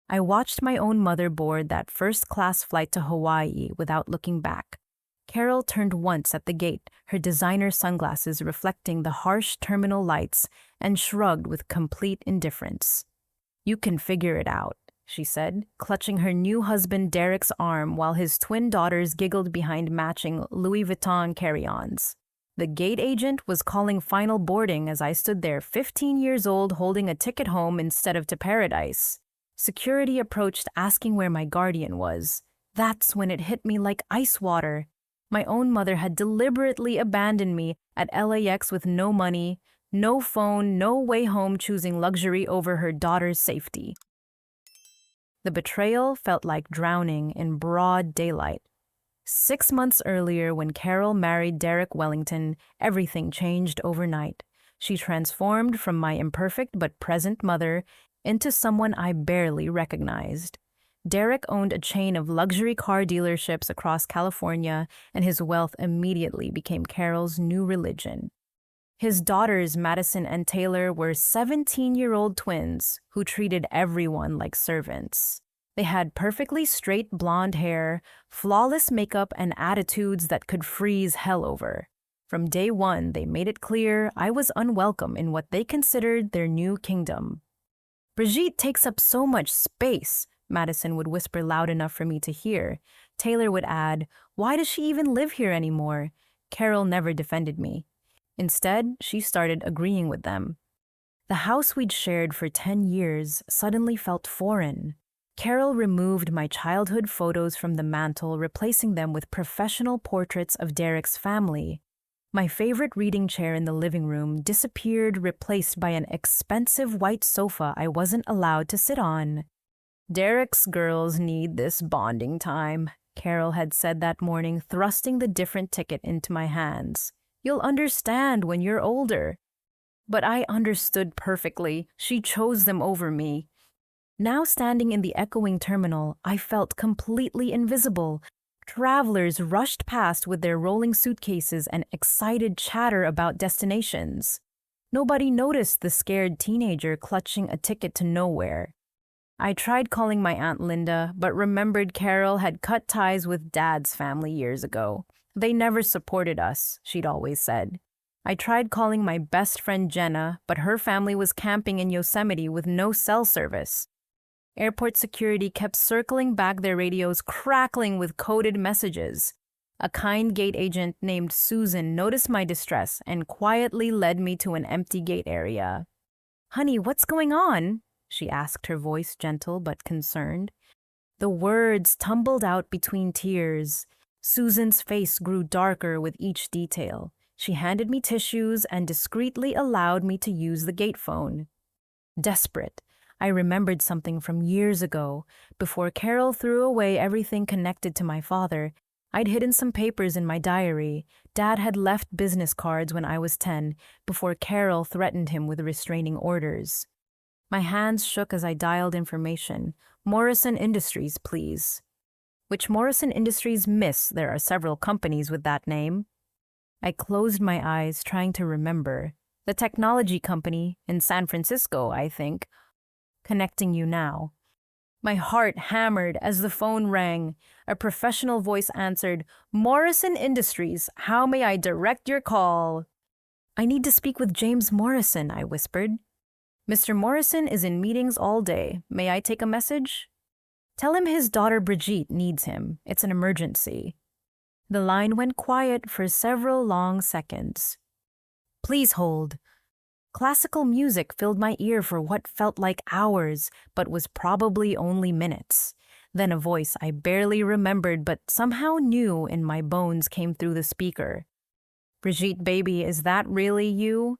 I watched my own mother board that first-class flight to Hawaii without looking back. Carol turned once at the gate, her designer sunglasses reflecting the harsh terminal lights, and shrugged with complete indifference. "You can figure it out," she said, clutching her new husband Derek's arm while his twin daughters giggled behind matching Louis Vuitton carry-ons. The gate agent was calling final boarding as I stood there 15 years old holding a ticket home instead of to paradise. Security approached asking where my guardian was. That's when it hit me like ice water. My own mother had deliberately abandoned me at LAX with no money, no phone, no way home, choosing luxury over her daughter's safety. The betrayal felt like drowning in broad daylight. 6 months earlier, when Carol married Derek Wellington, everything changed overnight. She transformed from my imperfect but present mother into someone I barely recognized. Derek owned a chain of luxury car dealerships across California, and his wealth immediately became Carol's new religion. His daughters, Madison and Taylor, were 17-year-old twins who treated everyone like servants. They had perfectly straight blonde hair, flawless makeup, and attitudes that could freeze hell over. From day one, they made it clear I was unwelcome in what they considered their new kingdom. "Brigitte takes up so much space," Madison would whisper loud enough for me to hear. Taylor would add, "Why does she even live here anymore?" Carol never defended me. Instead, she started agreeing with them. The house we'd shared for 10 years suddenly felt foreign. Carol removed my childhood photos from the mantle, replacing them with professional portraits of Derek's family. My favorite reading chair in the living room disappeared, replaced by an expensive white sofa I wasn't allowed to sit on. "Derek's girls need this bonding time," Carol had said that morning, thrusting the different ticket into my hands. "You'll understand when you're older." But I understood perfectly. She chose them over me. Now standing in the echoing terminal, I felt completely invisible. Travelers rushed past with their rolling suitcases and excited chatter about destinations. Nobody noticed the scared teenager clutching a ticket to nowhere. I tried calling my Aunt Linda, but remembered Carol had cut ties with Dad's family years ago. "They never supported us," she'd always said. I tried calling my best friend Jenna, but her family was camping in Yosemite with no cell service. Airport security kept circling back, their radios crackling with coded messages. A kind gate agent named Susan noticed my distress and quietly led me to an empty gate area. "Honey, what's going on?" she asked, her voice gentle but concerned. The words tumbled out between tears. Susan's face grew darker with each detail. She handed me tissues and discreetly allowed me to use the gate phone. Desperate, I remembered something from years ago. Before Carol threw away everything connected to my father, I'd hidden some papers in my diary. Dad had left business cards when I was 10, before Carol threatened him with restraining orders. My hands shook as I dialed information. "Morrison Industries, please." "Which Morrison Industries, miss? There are several companies with that name." I closed my eyes, trying to remember. "The technology company in San Francisco, I think. Connecting you now." My heart hammered as the phone rang. A professional voice answered, "Morrison Industries, how may I direct your call?" "I need to speak with James Morrison," I whispered. "Mr. Morrison is in meetings all day. May I take a message?" "Tell him his daughter Brigitte needs him. It's an emergency." The line went quiet for several long seconds. "Please hold." Classical music filled my ear for what felt like hours, but was probably only minutes. Then a voice I barely remembered but somehow knew in my bones came through the speaker. "Brigitte, baby, is that really you?"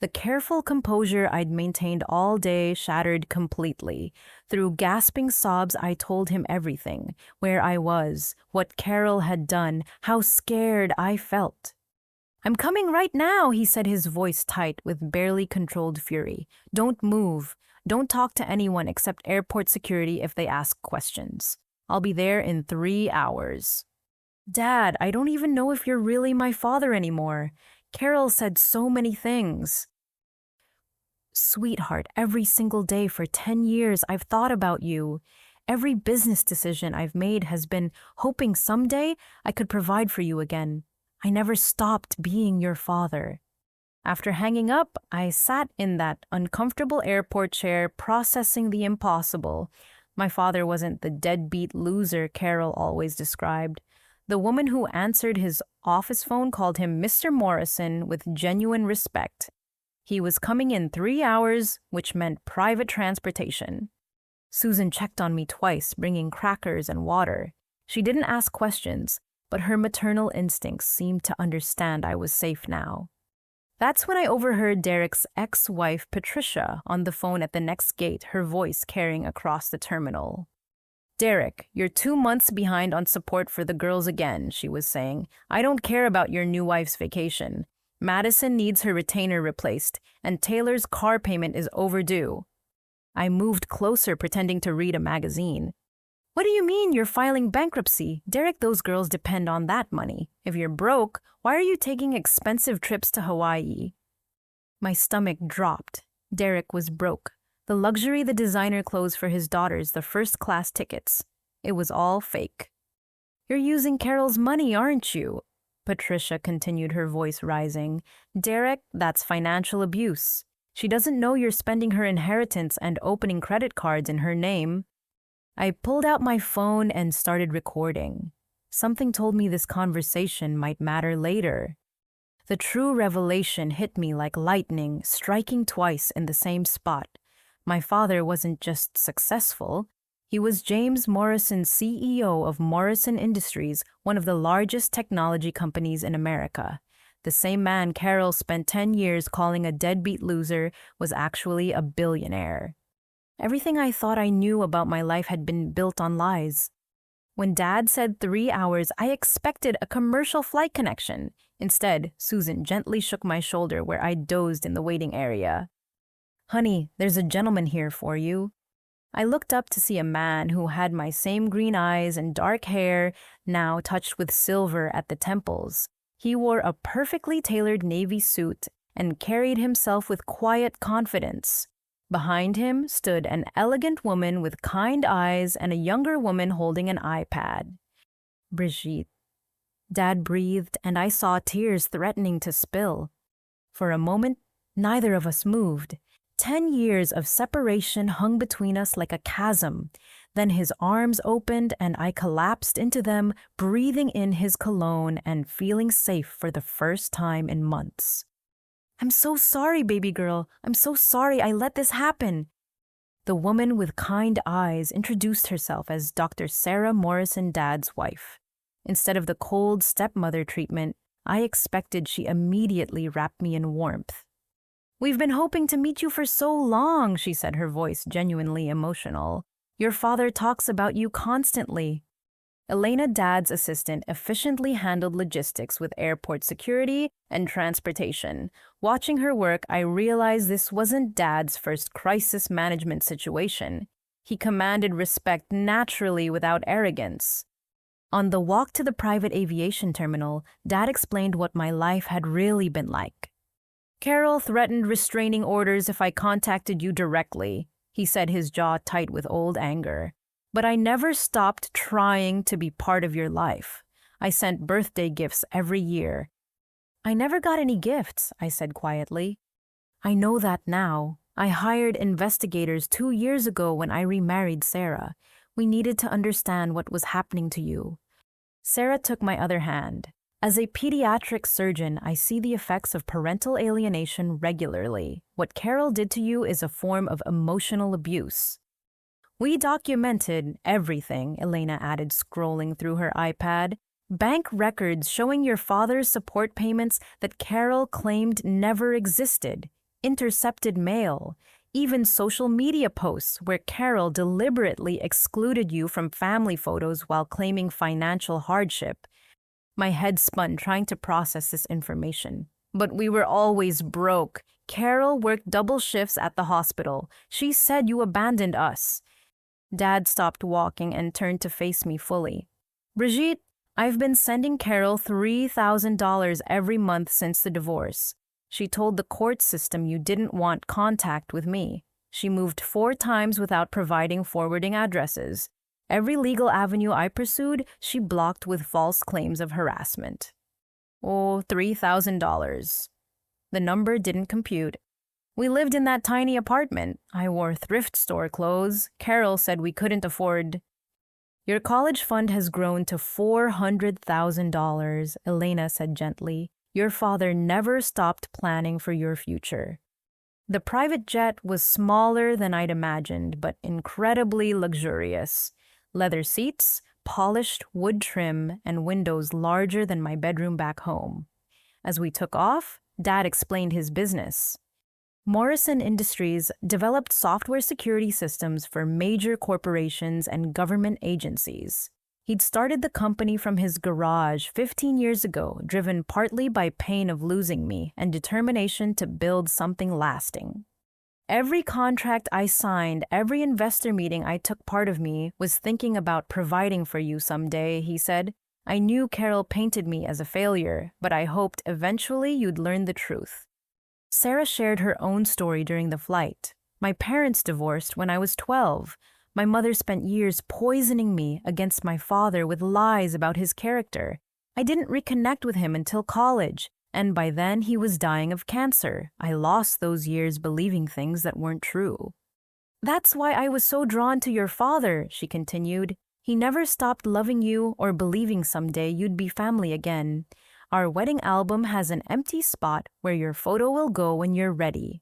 The careful composure I'd maintained all day shattered completely. Through gasping sobs, I told him everything: where I was, what Carol had done, how scared I felt. "I'm coming right now," he said, his voice tight with barely controlled fury. "Don't move. Don't talk to anyone except airport security if they ask questions. I'll be there in 3 hours." "Dad, I don't even know if you're really my father anymore. Carol said so many things." Sweetheart, every single day for 10 years I've thought about you. Every business decision I've made has been hoping someday I could provide for you again. I never stopped being your father. After hanging up, I sat in that uncomfortable airport chair processing the impossible. My father wasn't the deadbeat loser Carol always described. The woman who answered his office phone called him Mr. Morrison with genuine respect. He was coming in 3 hours, which meant private transportation. Susan checked on me twice, bringing crackers and water. She didn't ask questions, but her maternal instincts seemed to understand I was safe now. That's when I overheard Derek's ex-wife, Patricia, on the phone at the next gate, her voice carrying across the terminal. "Derek, you're 2 months behind on support for the girls again," she was saying. "I don't care about your new wife's vacation. Madison needs her retainer replaced, and Taylor's car payment is overdue." I moved closer, pretending to read a magazine. "What do you mean you're filing bankruptcy? Derek, those girls depend on that money. If you're broke, why are you taking expensive trips to Hawaii?" My stomach dropped. Derek was broke. The luxury, the designer clothes for his daughters, the first-class tickets. It was all fake. "You're using Carol's money, aren't you?" Patricia continued, her voice rising. "Derek, that's financial abuse. She doesn't know you're spending her inheritance and opening credit cards in her name." I pulled out my phone and started recording. Something told me this conversation might matter later. The true revelation hit me like lightning, striking twice in the same spot. My father wasn't just successful. He was James Morrison, CEO of Morrison Industries, one of the largest technology companies in America. The same man Carol spent 10 years calling a deadbeat loser was actually a billionaire. Everything I thought I knew about my life had been built on lies. When Dad said 3 hours, I expected a commercial flight connection. Instead, Susan gently shook my shoulder where I dozed in the waiting area. "Honey, there's a gentleman here for you." I looked up to see a man who had my same green eyes and dark hair, now touched with silver at the temples. He wore a perfectly tailored navy suit and carried himself with quiet confidence. Behind him stood an elegant woman with kind eyes and a younger woman holding an iPad. "Brigitte." Dad breathed, and I saw tears threatening to spill. For a moment, neither of us moved. 10 years of separation hung between us like a chasm. Then his arms opened and I collapsed into them, breathing in his cologne and feeling safe for the first time in months. "I'm so sorry, baby girl. I'm so sorry I let this happen." The woman with kind eyes introduced herself as Dr. Sarah Morrison, Dad's wife. Instead of the cold stepmother treatment, I expected she immediately wrapped me in warmth. "We've been hoping to meet you for so long," she said, her voice genuinely emotional. "Your father talks about you constantly." Elena, Dad's assistant, efficiently handled logistics with airport security and transportation. Watching her work, I realized this wasn't Dad's first crisis management situation. He commanded respect naturally without arrogance. On the walk to the private aviation terminal, Dad explained what my life had really been like. "Carol threatened restraining orders if I contacted you directly," he said, his jaw tight with old anger. "But I never stopped trying to be part of your life. I sent birthday gifts every year." "I never got any gifts," I said quietly. "I know that now. I hired investigators 2 years ago when I remarried Sarah. We needed to understand what was happening to you." Sarah took my other hand. "As a pediatric surgeon, I see the effects of parental alienation regularly. What Carol did to you is a form of emotional abuse." "We documented everything," Elena added, scrolling through her iPad. "Bank records showing your father's support payments that Carol claimed never existed. Intercepted mail. Even social media posts where Carol deliberately excluded you from family photos while claiming financial hardship." My head spun trying to process this information. "But we were always broke. Carol worked double shifts at the hospital. She said you abandoned us." Dad stopped walking and turned to face me fully. "Brigitte, I've been sending Carol $3,000 every month since the divorce. She told the court system you didn't want contact with me. She moved 4 times without providing forwarding addresses. Every legal avenue I pursued, she blocked with false claims of harassment. Oh, $3,000. The number didn't compute. We lived in that tiny apartment. I wore thrift store clothes. Carol said we couldn't afford. Your college fund has grown to $400,000, Elena said gently. Your father never stopped planning for your future. The private jet was smaller than I'd imagined, but incredibly luxurious. Leather seats, polished wood trim, and windows larger than my bedroom back home. As we took off, Dad explained his business. Morrison Industries developed software security systems for major corporations and government agencies. He'd started the company from his garage 15 years ago, driven partly by pain of losing me and determination to build something lasting. Every contract I signed, every investor meeting I took part of me was thinking about providing for you someday, he said. I knew Carol painted me as a failure, but I hoped eventually you'd learn the truth. Sarah shared her own story during the flight. My parents divorced when I was 12. My mother spent years poisoning me against my father with lies about his character. I didn't reconnect with him until college, and by then he was dying of cancer. I lost those years believing things that weren't true. That's why I was so drawn to your father, she continued. He never stopped loving you or believing someday you'd be family again. Our wedding album has an empty spot where your photo will go when you're ready.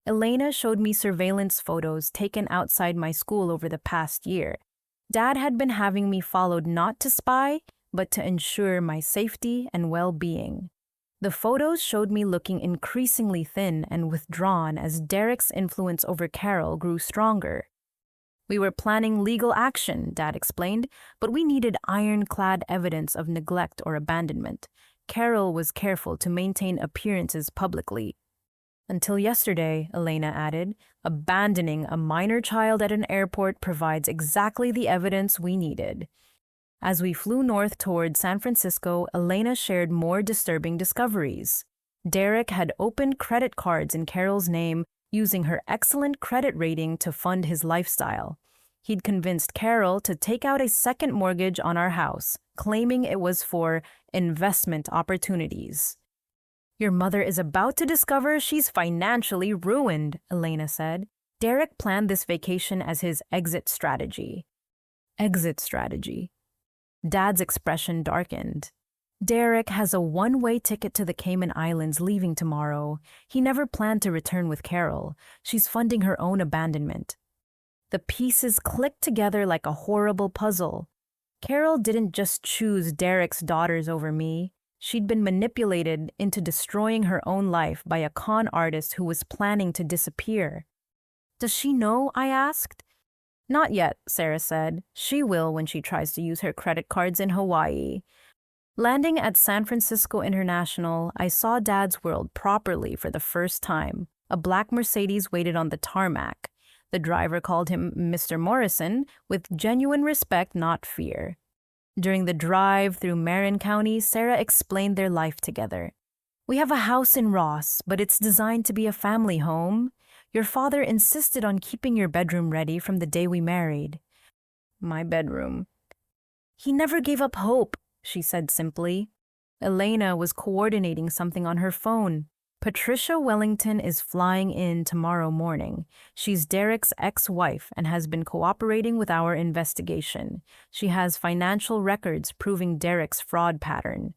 Elena showed me surveillance photos taken outside my school over the past year. Dad had been having me followed not to spy, but to ensure my safety and well-being. The photos showed me looking increasingly thin and withdrawn as Derek's influence over Carol grew stronger. We were planning legal action, Dad explained, but we needed ironclad evidence of neglect or abandonment. Carol was careful to maintain appearances publicly. Until yesterday, Elena added, abandoning a minor child at an airport provides exactly the evidence we needed. As we flew north toward San Francisco, Elena shared more disturbing discoveries. Derek had opened credit cards in Carol's name, using her excellent credit rating to fund his lifestyle. He'd convinced Carol to take out a second mortgage on our house, claiming it was for investment opportunities. Your mother is about to discover she's financially ruined, Elena said. Derek planned this vacation as his exit strategy. Exit strategy. Dad's expression darkened. Derek has a one-way ticket to the Cayman Islands leaving tomorrow. He never planned to return with Carol. She's funding her own abandonment. The pieces clicked together like a horrible puzzle. Carol didn't just choose Derek's daughters over me. She'd been manipulated into destroying her own life by a con artist who was planning to disappear. Does she know? I asked. Not yet, Sarah said. She will when she tries to use her credit cards in Hawaii. Landing at San Francisco International, I saw Dad's world properly for the first time. A black Mercedes waited on the tarmac. The driver called him Mr. Morrison with genuine respect, not fear. During the drive through Marin County, Sarah explained their life together. We have a house in Ross, but it's designed to be a family home. Your father insisted on keeping your bedroom ready from the day we married. My bedroom. He never gave up hope, she said simply. Elena was coordinating something on her phone. Patricia Wellington is flying in tomorrow morning. She's Derek's ex-wife and has been cooperating with our investigation. She has financial records proving Derek's fraud pattern.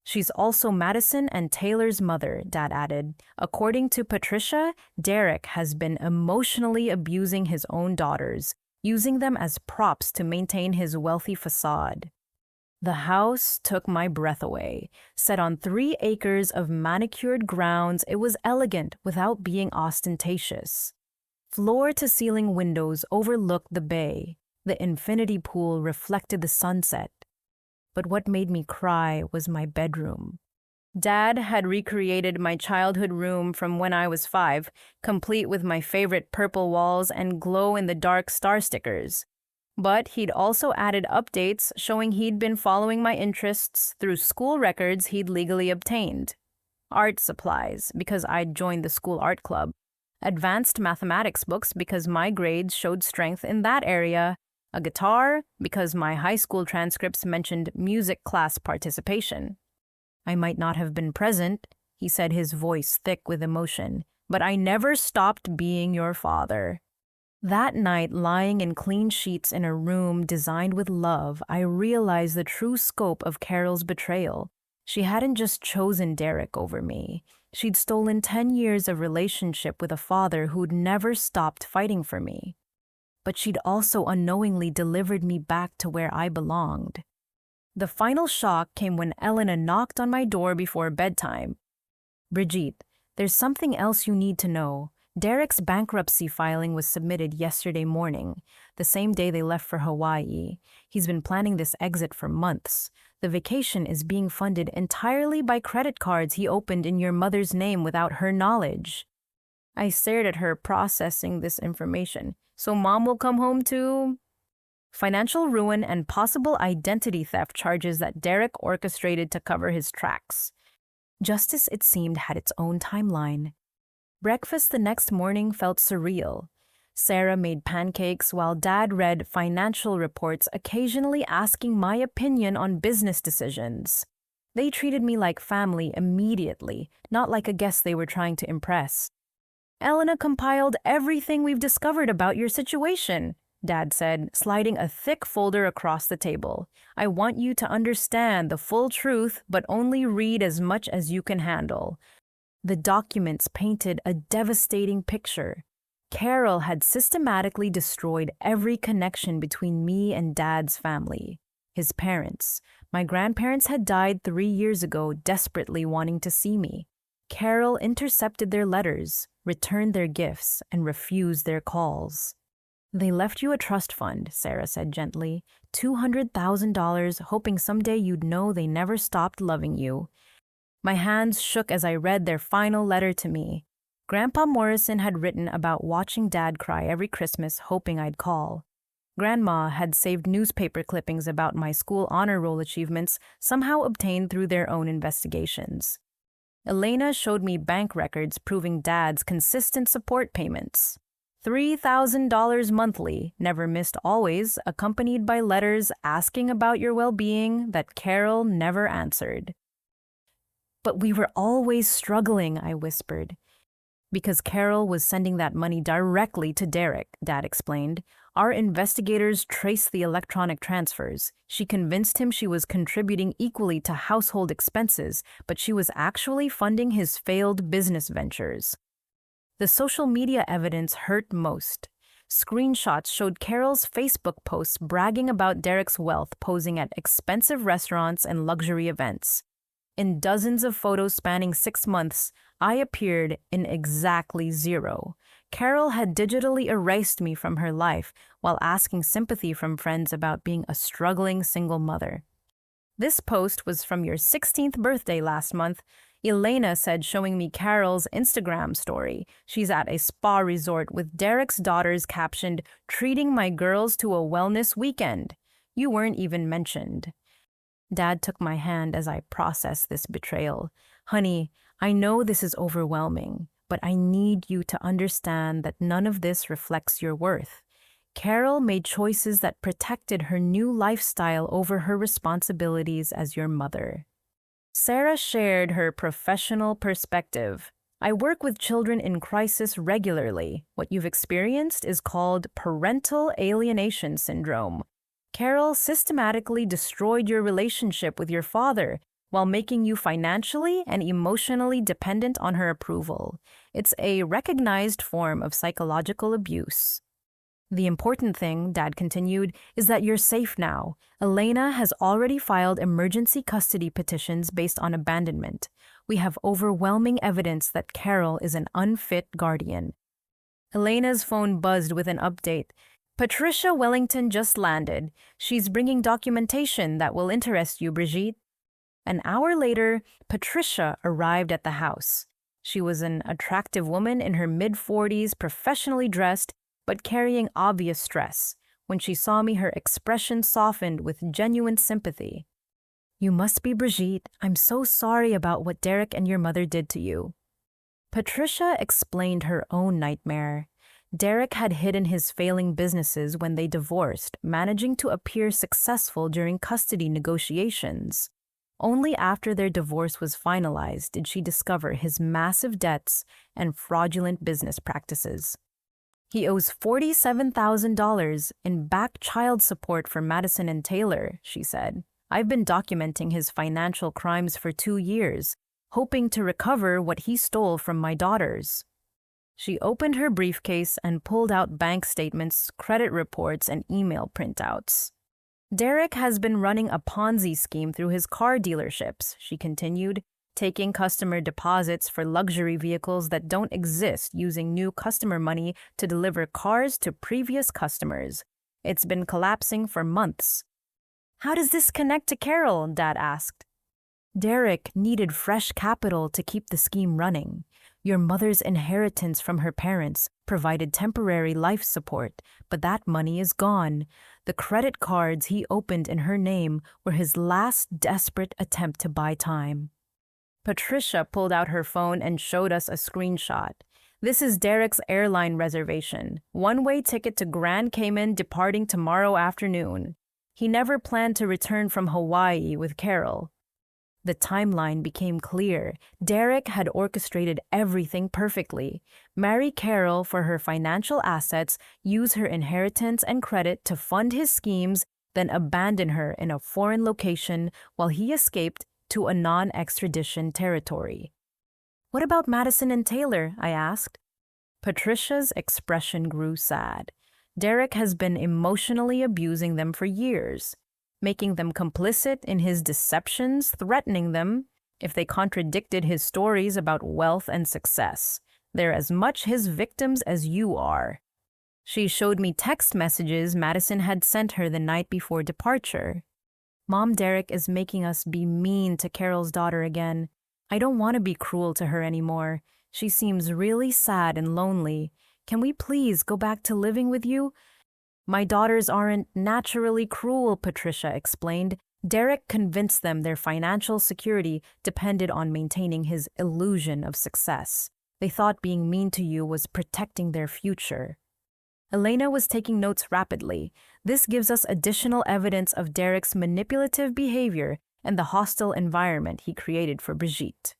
She's also Madison and Taylor's mother, Dad added. According to Patricia, Derek has been emotionally abusing his own daughters, using them as props to maintain his wealthy facade. The house took my breath away. Set on 3 acres of manicured grounds, it was elegant without being ostentatious. Floor-to-ceiling windows overlooked the bay. The infinity pool reflected the sunset. But what made me cry was my bedroom. Dad had recreated my childhood room from when I was 5, complete with my favorite purple walls and glow-in-the-dark star stickers. But he'd also added updates showing he'd been following my interests through school records he'd legally obtained. art supplies because I'd joined the school art club, advanced mathematics books because my grades showed strength in that area, a guitar because my high school transcripts mentioned music class participation. I might not have been present, he said, his voice thick with emotion, but I never stopped being your father. That night, lying in clean sheets in a room designed with love, I realized the true scope of Carol's betrayal. She hadn't just chosen Derek over me. She'd stolen 10 years of relationship with a father who'd never stopped fighting for me. But she'd also unknowingly delivered me back to where I belonged. The final shock came when Elena knocked on my door before bedtime. "Brigitte, there's something else you need to know. Derek's bankruptcy filing was submitted yesterday morning, the same day they left for Hawaii. He's been planning this exit for months. The vacation is being funded entirely by credit cards he opened in your mother's name without her knowledge." I stared at her, processing this information. "So Mom will come home too?" Financial ruin and possible identity theft charges that Derek orchestrated to cover his tracks. Justice, it seemed, had its own timeline. Breakfast the next morning felt surreal. Sarah made pancakes while Dad read financial reports, occasionally asking my opinion on business decisions. They treated me like family immediately, not like a guest they were trying to impress. "Elena compiled everything we've discovered about your situation," Dad said, sliding a thick folder across the table. "I want you to understand the full truth, but only read as much as you can handle." The documents painted a devastating picture. Carol had systematically destroyed every connection between me and Dad's family. His parents. My grandparents had died 3 years ago, desperately wanting to see me. Carol intercepted their letters, returned their gifts, and refused their calls. "They left you a trust fund," Sarah said gently, $200,000, hoping someday you'd know they never stopped loving you. My hands shook as I read their final letter to me. Grandpa Morrison had written about watching Dad cry every Christmas, hoping I'd call. Grandma had saved newspaper clippings about my school honor roll achievements, somehow obtained through their own investigations. Elena showed me bank records proving Dad's consistent support payments. $3,000 monthly, never missed always, accompanied by letters asking about your well-being that Carol never answered. "But we were always struggling," I whispered. "Because Carol was sending that money directly to Derek," Dad explained. "Our investigators traced the electronic transfers. She convinced him she was contributing equally to household expenses, but she was actually funding his failed business ventures." The social media evidence hurt most. Screenshots showed Carol's Facebook posts bragging about Derek's wealth, posing at expensive restaurants and luxury events. In dozens of photos spanning 6 months, I appeared in exactly 0. Carol had digitally erased me from her life while asking sympathy from friends about being a struggling single mother. "This post was from your 16th birthday last month," Elena said, showing me Carol's Instagram story. "She's at a spa resort with Derek's daughters, captioned, 'Treating my girls to a wellness weekend.' You weren't even mentioned." Dad took my hand as I processed this betrayal. "Honey, I know this is overwhelming, but I need you to understand that none of this reflects your worth. Carol made choices that protected her new lifestyle over her responsibilities as your mother." Sarah shared her professional perspective. "I work with children in crisis regularly. What you've experienced is called parental alienation syndrome. Carol systematically destroyed your relationship with your father while making you financially and emotionally dependent on her approval. It's a recognized form of psychological abuse. The important thing," Dad continued, "is that you're safe now. Elena has already filed emergency custody petitions based on abandonment. We have overwhelming evidence that Carol is an unfit guardian." Elena's phone buzzed with an update. "Patricia Wellington just landed. She's bringing documentation that will interest you, Brigitte." An hour later, Patricia arrived at the house. She was an attractive woman in her mid-40s, professionally dressed, but carrying obvious stress. When she saw me, her expression softened with genuine sympathy. You must be Brigitte. I'm so sorry about what Derek and your mother did to you. Patricia explained her own nightmare. Derek had hidden his failing businesses when they divorced, managing to appear successful during custody negotiations. Only after their divorce was finalized did she discover his massive debts and fraudulent business practices. He owes $47,000 in back child support for Madison and Taylor, she said. I've been documenting his financial crimes for 2 years, hoping to recover what he stole from my daughters. She opened her briefcase and pulled out bank statements, credit reports, and email printouts. Derek has been running a Ponzi scheme through his car dealerships, she continued, taking customer deposits for luxury vehicles that don't exist, using new customer money to deliver cars to previous customers. It's been collapsing for months. How does this connect to Carol? Dad asked. Derek needed fresh capital to keep the scheme running. Your mother's inheritance from her parents provided temporary life support, but that money is gone. The credit cards he opened in her name were his last desperate attempt to buy time. Patricia pulled out her phone and showed us a screenshot. This is Derek's airline reservation, one-way ticket to Grand Cayman departing tomorrow afternoon. He never planned to return from Hawaii with Carol. The timeline became clear. Derek had orchestrated everything perfectly. Marry Carol for her financial assets, use her inheritance and credit to fund his schemes, then abandon her in a foreign location while he escaped to a non-extradition territory. What about Madison and Taylor? I asked. Patricia's expression grew sad. Derek has been emotionally abusing them for years, making them complicit in his deceptions, threatening them if they contradicted his stories about wealth and success. They're as much his victims as you are. She showed me text messages Madison had sent her the night before departure. Mom, Derek is making us be mean to Carol's daughter again. I don't want to be cruel to her anymore. She seems really sad and lonely. Can we please go back to living with you? My daughters aren't naturally cruel, Patricia explained. Derek convinced them their financial security depended on maintaining his illusion of success. They thought being mean to you was protecting their future. Elena was taking notes rapidly. This gives us additional evidence of Derek's manipulative behavior and the hostile environment he created for Brigitte.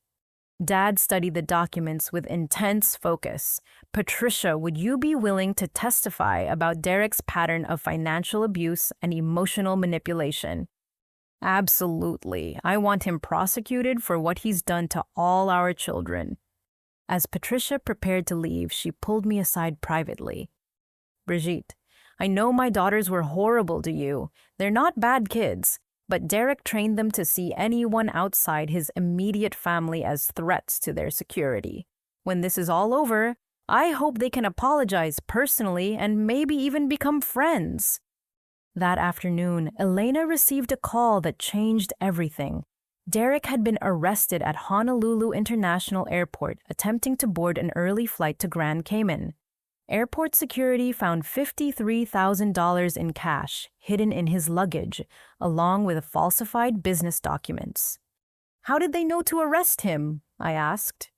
Dad studied the documents with intense focus. Patricia, would you be willing to testify about Derek's pattern of financial abuse and emotional manipulation? Absolutely. I want him prosecuted for what he's done to all our children. As Patricia prepared to leave, she pulled me aside privately. Brigitte, I know my daughters were horrible to you. They're not bad kids. But Derek trained them to see anyone outside his immediate family as threats to their security. When this is all over, I hope they can apologize personally and maybe even become friends. That afternoon, Elena received a call that changed everything. Derek had been arrested at Honolulu International Airport attempting to board an early flight to Grand Cayman. Airport security found $53,000 in cash hidden in his luggage, along with falsified business documents. How did they know to arrest him? I asked.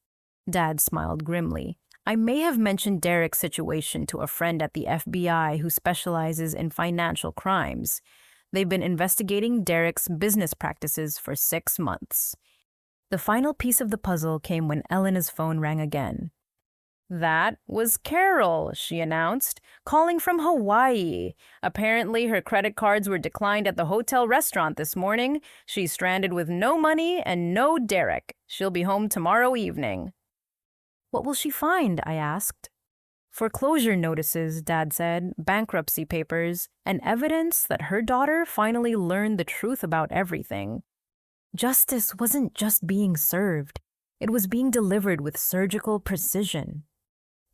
Dad smiled grimly. I may have mentioned Derek's situation to a friend at the FBI who specializes in financial crimes. They've been investigating Derek's business practices for 6 months. The final piece of the puzzle came when Elena's phone rang again. That was Carol, she announced, calling from Hawaii. Apparently, her credit cards were declined at the hotel restaurant this morning. She's stranded with no money and no Derek. She'll be home tomorrow evening. What will she find? I asked. Foreclosure notices, Dad said, bankruptcy papers, and evidence that her daughter finally learned the truth about everything. Justice wasn't just being served. It was being delivered with surgical precision.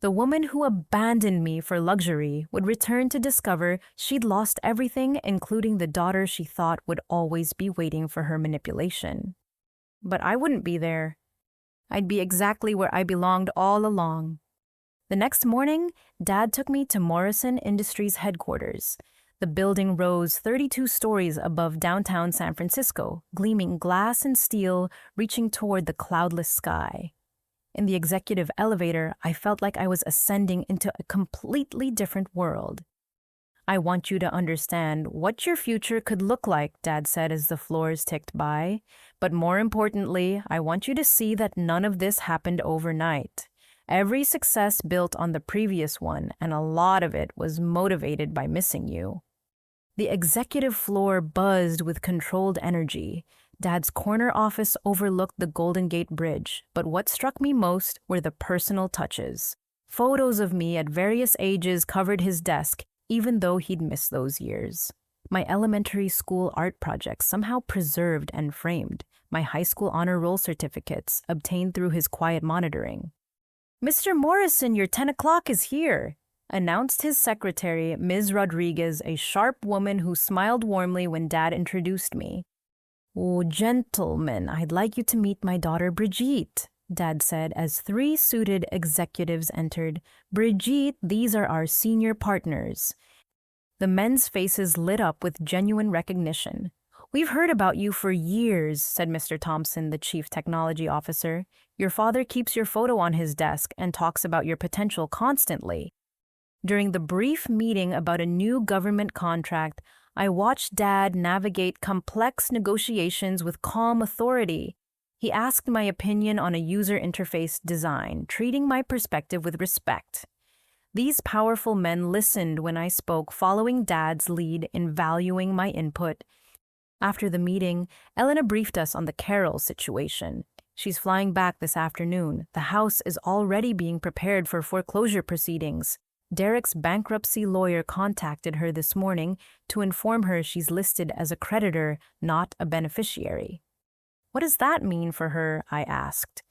The woman who abandoned me for luxury would return to discover she'd lost everything, including the daughter she thought would always be waiting for her manipulation. But I wouldn't be there. I'd be exactly where I belonged all along. The next morning, Dad took me to Morrison Industries headquarters. The building rose 32 stories above downtown San Francisco, gleaming glass and steel, reaching toward the cloudless sky. In the executive elevator, I felt like I was ascending into a completely different world. "I want you to understand what your future could look like," Dad said as the floors ticked by. "But more importantly, I want you to see that none of this happened overnight. Every success built on the previous one, and a lot of it was motivated by missing you." The executive floor buzzed with controlled energy. Dad's corner office overlooked the Golden Gate Bridge, but what struck me most were the personal touches. Photos of me at various ages covered his desk, even though he'd missed those years. My elementary school art projects somehow preserved and framed, my high school honor roll certificates obtained through his quiet monitoring. "Mr. Morrison, your 10 o'clock is here," announced his secretary, Ms. Rodriguez, a sharp woman who smiled warmly when Dad introduced me. "Oh, gentlemen, I'd like you to meet my daughter Brigitte," Dad said as 3 suited executives entered. "Brigitte, these are our senior partners." The men's faces lit up with genuine recognition. "We've heard about you for years," said Mr. Thompson, the chief technology officer. "Your father keeps your photo on his desk and talks about your potential constantly." During the brief meeting about a new government contract, I watched Dad navigate complex negotiations with calm authority. He asked my opinion on a user interface design, treating my perspective with respect. These powerful men listened when I spoke, following Dad's lead in valuing my input. After the meeting, Elena briefed us on the Carol situation. She's flying back this afternoon. The house is already being prepared for foreclosure proceedings. Derek's bankruptcy lawyer contacted her this morning to inform her she's listed as a creditor, not a beneficiary. "What does that mean for her?" I asked.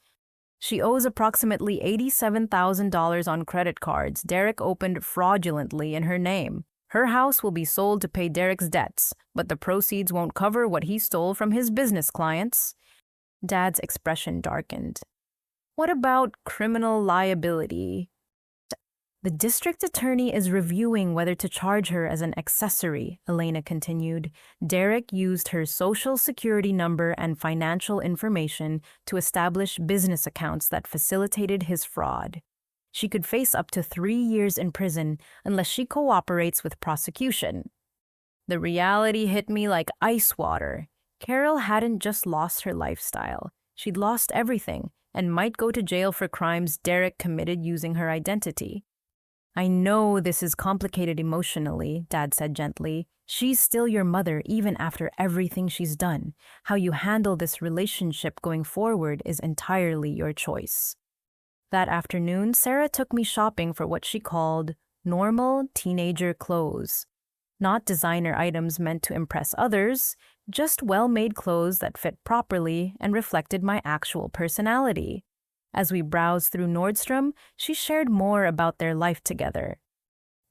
"She owes approximately $87,000 on credit cards Derek opened fraudulently in her name. Her house will be sold to pay Derek's debts, but the proceeds won't cover what he stole from his business clients." Dad's expression darkened. "What about criminal liability?" "The district attorney is reviewing whether to charge her as an accessory," Elena continued. "Derek used her social security number and financial information to establish business accounts that facilitated his fraud. She could face up to 3 years in prison unless she cooperates with prosecution." The reality hit me like ice water. Carol hadn't just lost her lifestyle. She'd lost everything and might go to jail for crimes Derek committed using her identity. "I know this is complicated emotionally," Dad said gently. "She's still your mother even after everything she's done. How you handle this relationship going forward is entirely your choice." That afternoon, Sarah took me shopping for what she called normal teenager clothes. Not designer items meant to impress others, just well-made clothes that fit properly and reflected my actual personality. As we browsed through Nordstrom, she shared more about their life together.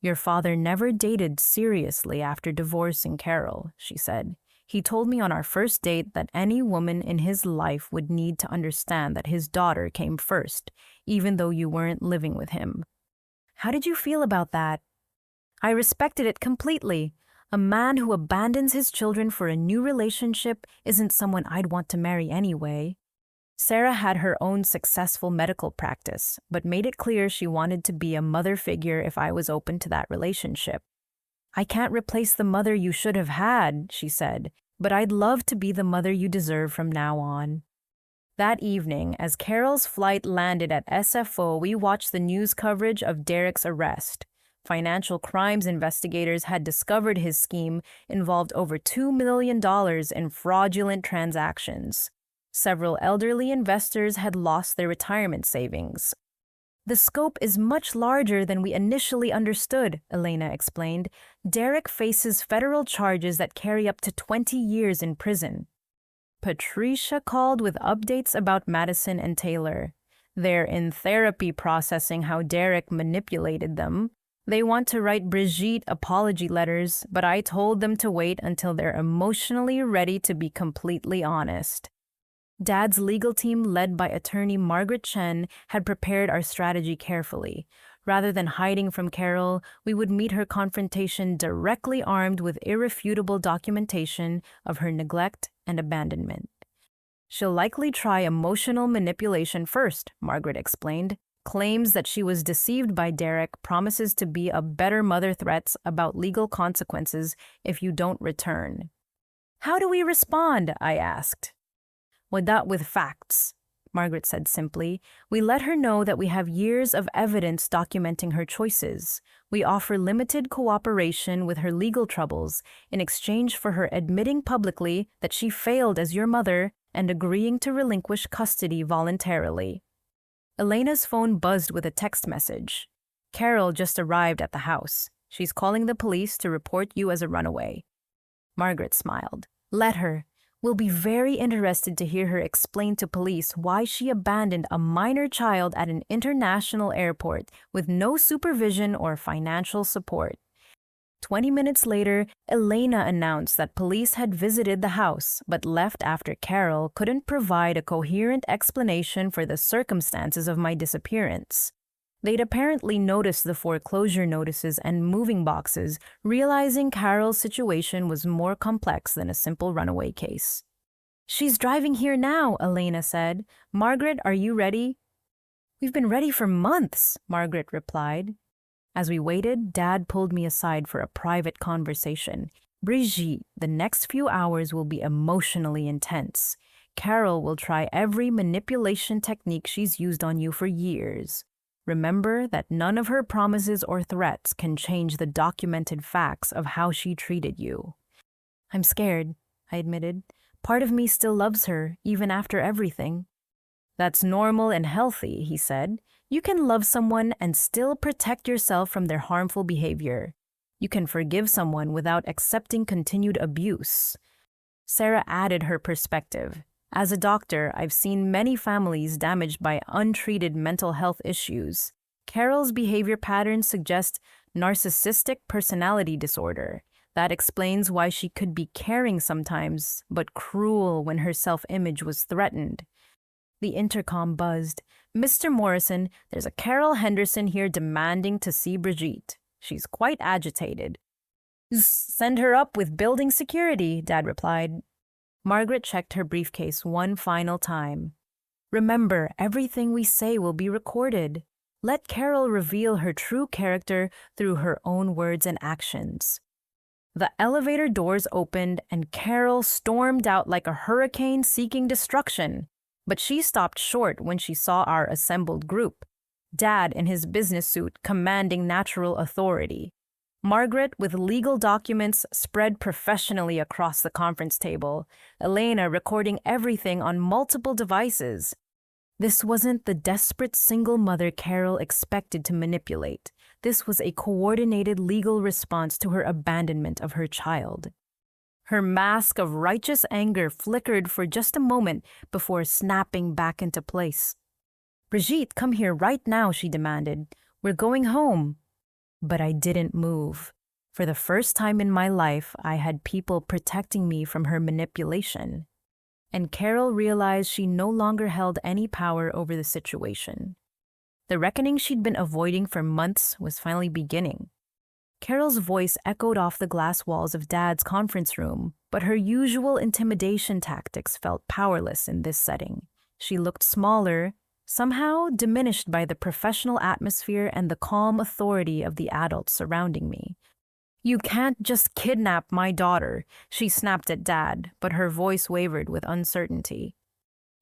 "Your father never dated seriously after divorcing Carol," she said. "He told me on our first date that any woman in his life would need to understand that his daughter came first, even though you weren't living with him." How did you feel about that? I respected it completely. A man who abandons his children for a new relationship isn't someone I'd want to marry anyway. Sarah had her own successful medical practice, but made it clear she wanted to be a mother figure if I was open to that relationship. "I can't replace the mother you should have had," she said, "but I'd love to be the mother you deserve from now on." That evening, as Carol's flight landed at SFO, we watched the news coverage of Derek's arrest. Financial crimes investigators had discovered his scheme involved over $2 million in fraudulent transactions. Several elderly investors had lost their retirement savings. "The scope is much larger than we initially understood," Elena explained. "Derek faces federal charges that carry up to 20 years in prison." Patricia called with updates about Madison and Taylor. They're in therapy processing how Derek manipulated them. They want to write Brigitte apology letters, but I told them to wait until they're emotionally ready to be completely honest. Dad's legal team, led by attorney Margaret Chen, had prepared our strategy carefully. Rather than hiding from Carol, we would meet her confrontation directly armed with irrefutable documentation of her neglect and abandonment. She'll likely try emotional manipulation first, Margaret explained. Claims that she was deceived by Derek, promises to be a better mother, threats about legal consequences if you don't return. How do we respond? I asked. With facts, Margaret said simply. We let her know that we have years of evidence documenting her choices. We offer limited cooperation with her legal troubles in exchange for her admitting publicly that she failed as your mother and agreeing to relinquish custody voluntarily. Elena's phone buzzed with a text message. Carol just arrived at the house. She's calling the police to report you as a runaway. Margaret smiled. Let her. We'll be very interested to hear her explain to police why she abandoned a minor child at an international airport with no supervision or financial support. 20 minutes later, Elena announced that police had visited the house but left after Carol couldn't provide a coherent explanation for the circumstances of my disappearance. They'd apparently noticed the foreclosure notices and moving boxes, realizing Carol's situation was more complex than a simple runaway case. She's driving here now, Elena said. Margaret, are you ready? We've been ready for months, Margaret replied. As we waited, Dad pulled me aside for a private conversation. Brigitte, the next few hours will be emotionally intense. Carol will try every manipulation technique she's used on you for years. Remember that none of her promises or threats can change the documented facts of how she treated you. I'm scared, I admitted. Part of me still loves her, even after everything. That's normal and healthy, he said. You can love someone and still protect yourself from their harmful behavior. You can forgive someone without accepting continued abuse. Sarah added her perspective. As a doctor, I've seen many families damaged by untreated mental health issues. Carol's behavior patterns suggest narcissistic personality disorder. That explains why she could be caring sometimes, but cruel when her self-image was threatened. The intercom buzzed. Mr. Morrison, there's a Carol Henderson here demanding to see Brigitte. She's quite agitated. Send her up with building security, Dad replied. Margaret checked her briefcase one final time. Remember, everything we say will be recorded. Let Carol reveal her true character through her own words and actions. The elevator doors opened and Carol stormed out like a hurricane seeking destruction. But she stopped short when she saw our assembled group. Dad in his business suit commanding natural authority. Margaret with legal documents spread professionally across the conference table. Elena recording everything on multiple devices. This wasn't the desperate single mother Carol expected to manipulate. This was a coordinated legal response to her abandonment of her child. Her mask of righteous anger flickered for just a moment before snapping back into place. Brigitte, come here right now, she demanded. We're going home. But I didn't move. For the first time in my life, I had people protecting me from her manipulation. And Carol realized she no longer held any power over the situation. The reckoning she'd been avoiding for months was finally beginning. Carol's voice echoed off the glass walls of Dad's conference room, but her usual intimidation tactics felt powerless in this setting. She looked smaller, somehow diminished by the professional atmosphere and the calm authority of the adults surrounding me. You can't just kidnap my daughter, she snapped at Dad, but her voice wavered with uncertainty.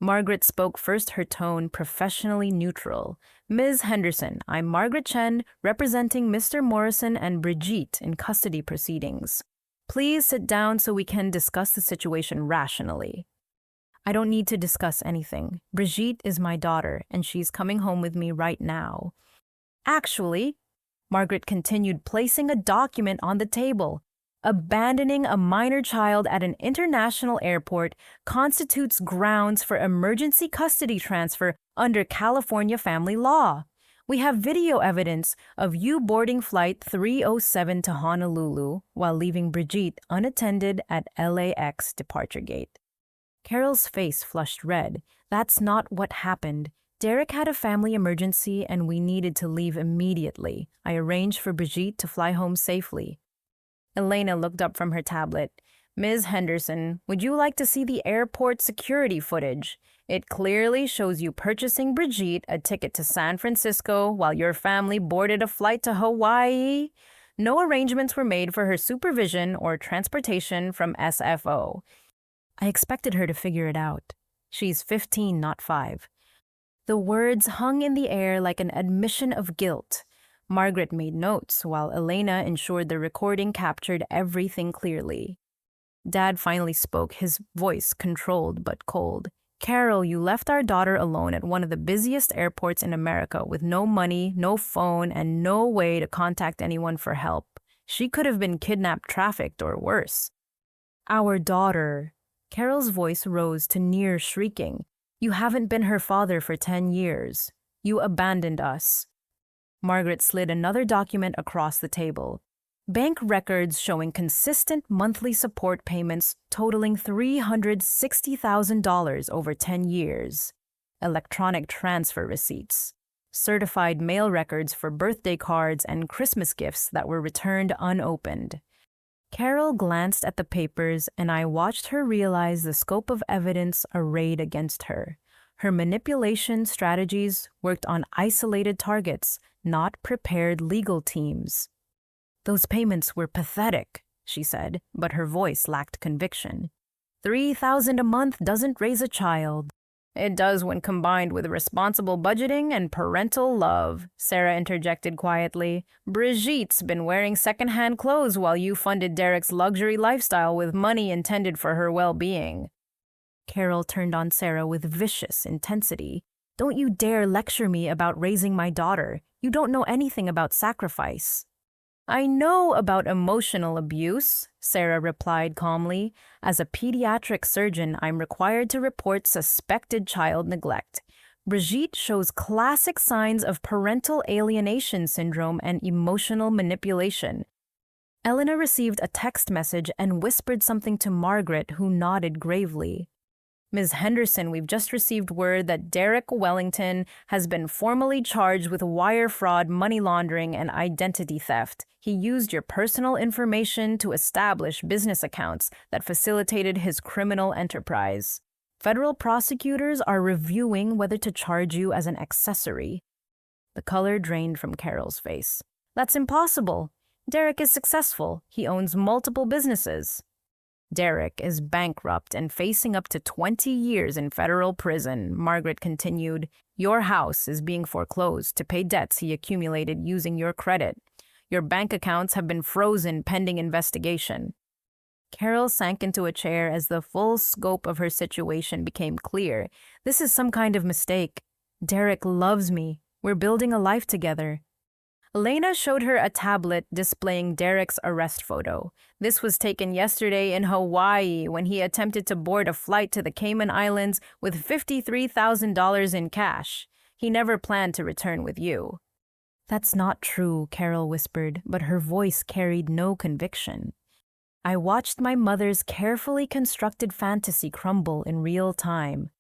Margaret spoke first, her tone professionally neutral. Ms. Henderson, I'm Margaret Chen, representing Mr. Morrison and Brigitte in custody proceedings. Please sit down so we can discuss the situation rationally. I don't need to discuss anything. Brigitte is my daughter, and she's coming home with me right now. Actually, Margaret continued, placing a document on the table. Abandoning a minor child at an international airport constitutes grounds for emergency custody transfer under California family law. We have video evidence of you boarding Flight 307 to Honolulu while leaving Brigitte unattended at LAX departure gate. Carol's face flushed red. That's not what happened. Derek had a family emergency and we needed to leave immediately. I arranged for Brigitte to fly home safely. Elena looked up from her tablet. Ms. Henderson, would you like to see the airport security footage? It clearly shows you purchasing Brigitte a ticket to San Francisco while your family boarded a flight to Hawaii. No arrangements were made for her supervision or transportation from SFO. I expected her to figure it out. She's 15, not 5. The words hung in the air like an admission of guilt. Margaret made notes while Elena ensured the recording captured everything clearly. Dad finally spoke, his voice controlled but cold. Carol, you left our daughter alone at one of the busiest airports in America with no money, no phone, and no way to contact anyone for help. She could have been kidnapped, trafficked, or worse. Our daughter. Carol's voice rose to near shrieking. You haven't been her father for 10 years. You abandoned us. Margaret slid another document across the table. Bank records showing consistent monthly support payments totaling $360,000 over 10 years. Electronic transfer receipts. Certified mail records for birthday cards and Christmas gifts that were returned unopened. Carol glanced at the papers and I watched her realize the scope of evidence arrayed against her. Her manipulation strategies worked on isolated targets, not prepared legal teams. Those payments were pathetic, she said, but her voice lacked conviction. $3,000 a month doesn't raise a child. It does when combined with responsible budgeting and parental love, Sarah interjected quietly. Brigitte's been wearing secondhand clothes while you funded Derek's luxury lifestyle with money intended for her well-being. Carol turned on Sarah with vicious intensity. Don't you dare lecture me about raising my daughter. You don't know anything about sacrifice. I know about emotional abuse, Sarah replied calmly. As a pediatric surgeon, I'm required to report suspected child neglect. Brigitte shows classic signs of parental alienation syndrome and emotional manipulation. Elena received a text message and whispered something to Margaret, who nodded gravely. Ms. Henderson, we've just received word that Derek Wellington has been formally charged with wire fraud, money laundering, and identity theft. He used your personal information to establish business accounts that facilitated his criminal enterprise. Federal prosecutors are reviewing whether to charge you as an accessory. The color drained from Carol's face. That's impossible. Derek is successful. He owns multiple businesses. Derek is bankrupt and facing up to 20 years in federal prison, Margaret continued. Your house is being foreclosed to pay debts he accumulated using your credit. Your bank accounts have been frozen pending investigation. Carol sank into a chair as the full scope of her situation became clear. This is some kind of mistake. Derek loves me. We're building a life together. Elena showed her a tablet displaying Derek's arrest photo. This was taken yesterday in Hawaii when he attempted to board a flight to the Cayman Islands with $53,000 in cash. He never planned to return with you. That's not true, Carol whispered, but her voice carried no conviction. I watched my mother's carefully constructed fantasy crumble in real time.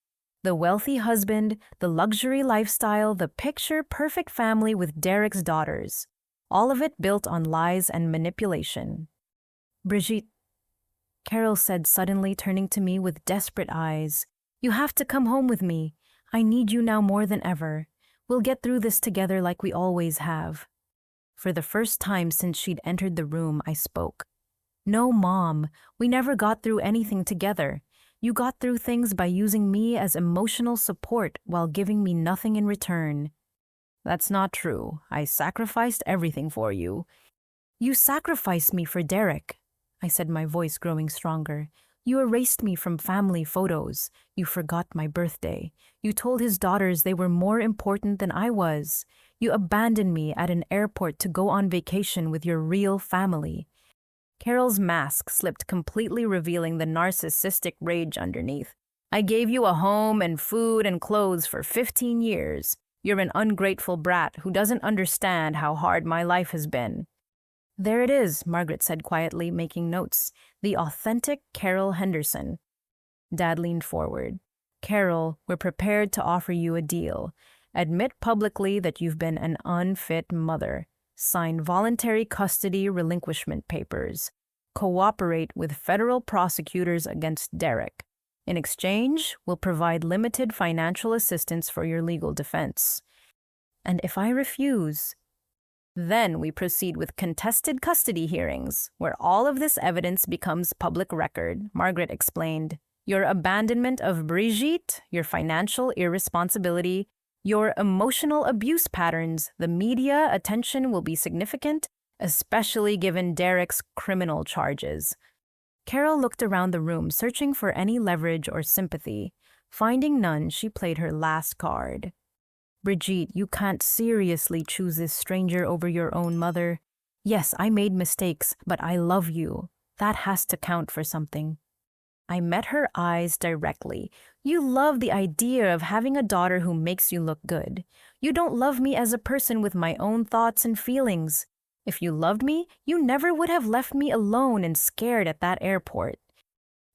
The wealthy husband, the luxury lifestyle, the picture-perfect family with Derek's daughters. All of it built on lies and manipulation. Brigitte, Carol said suddenly, turning to me with desperate eyes. You have to come home with me. I need you now more than ever. We'll get through this together like we always have. For the first time since she'd entered the room, I spoke. No, Mom, we never got through anything together. You got through things by using me as emotional support while giving me nothing in return. That's not true. I sacrificed everything for you. You sacrificed me for Derek, I said, my voice growing stronger. You erased me from family photos. You forgot my birthday. You told his daughters they were more important than I was. You abandoned me at an airport to go on vacation with your real family. Carol's mask slipped, completely revealing the narcissistic rage underneath. I gave you a home and food and clothes for 15 years. You're an ungrateful brat who doesn't understand how hard my life has been. There it is, Margaret said quietly, making notes. The authentic Carol Henderson. Dad leaned forward. Carol, we're prepared to offer you a deal. Admit publicly that you've been an unfit mother. Sign voluntary custody relinquishment papers. Cooperate with federal prosecutors against Derek. In exchange, we'll provide limited financial assistance for your legal defense. And if I refuse, then we proceed with contested custody hearings, where all of this evidence becomes public record, Margaret explained. Your abandonment of Brigitte, your financial irresponsibility, your emotional abuse patterns, the media attention will be significant, especially given Derek's criminal charges. Carol looked around the room, searching for any leverage or sympathy. Finding none, she played her last card. Brigitte, you can't seriously choose this stranger over your own mother. Yes, I made mistakes, but I love you. That has to count for something. I met her eyes directly. You love the idea of having a daughter who makes you look good. You don't love me as a person with my own thoughts and feelings. If you loved me, you never would have left me alone and scared at that airport.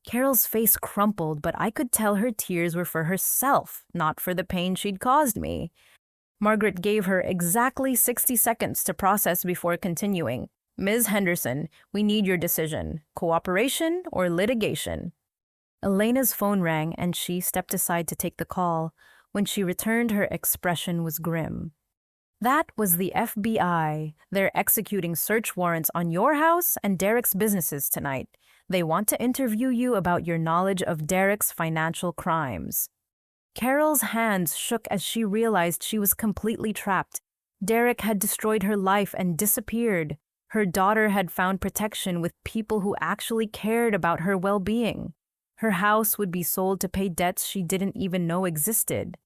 Carol's face crumpled, but I could tell her tears were for herself, not for the pain she'd caused me. Margaret gave her exactly 60 seconds to process before continuing. Ms. Henderson, we need your decision. Cooperation or litigation? Elena's phone rang and she stepped aside to take the call. When she returned, her expression was grim. That was the FBI. They're executing search warrants on your house and Derek's businesses tonight. They want to interview you about your knowledge of Derek's financial crimes. Carol's hands shook as she realized she was completely trapped. Derek had destroyed her life and disappeared. Her daughter had found protection with people who actually cared about her well-being. Her house would be sold to pay debts she didn't even know existed.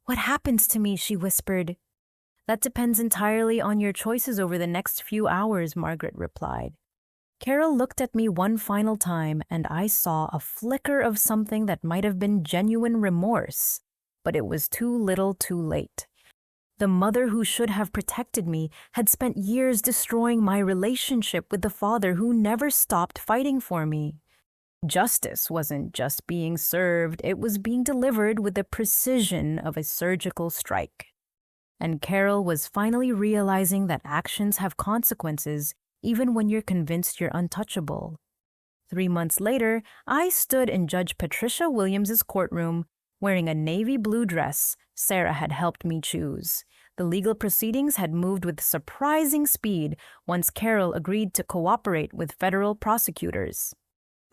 "What happens to me?" she whispered. "That depends entirely on your choices over the next few hours," Margaret replied. Carol looked at me one final time, and I saw a flicker of something that might have been genuine remorse. But it was too little too late. The mother who should have protected me had spent years destroying my relationship with the father who never stopped fighting for me. Justice wasn't just being served, it was being delivered with the precision of a surgical strike. And Carol was finally realizing that actions have consequences even when you're convinced you're untouchable. 3 months later, I stood in Judge Patricia Williams's courtroom wearing a navy blue dress Sarah had helped me choose. The legal proceedings had moved with surprising speed once Carol agreed to cooperate with federal prosecutors.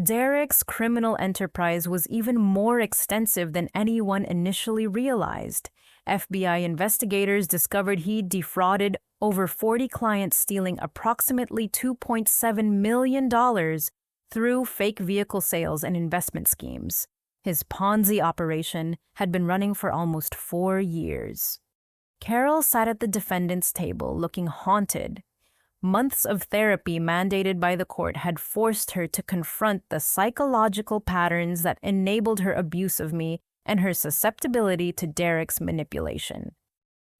Derek's criminal enterprise was even more extensive than anyone initially realized. FBI investigators discovered he'd defrauded over 40 clients, stealing approximately $2.7 million through fake vehicle sales and investment schemes. His Ponzi operation had been running for almost 4 years. Carol sat at the defendant's table, looking haunted. Months of therapy mandated by the court had forced her to confront the psychological patterns that enabled her abuse of me and her susceptibility to Derek's manipulation.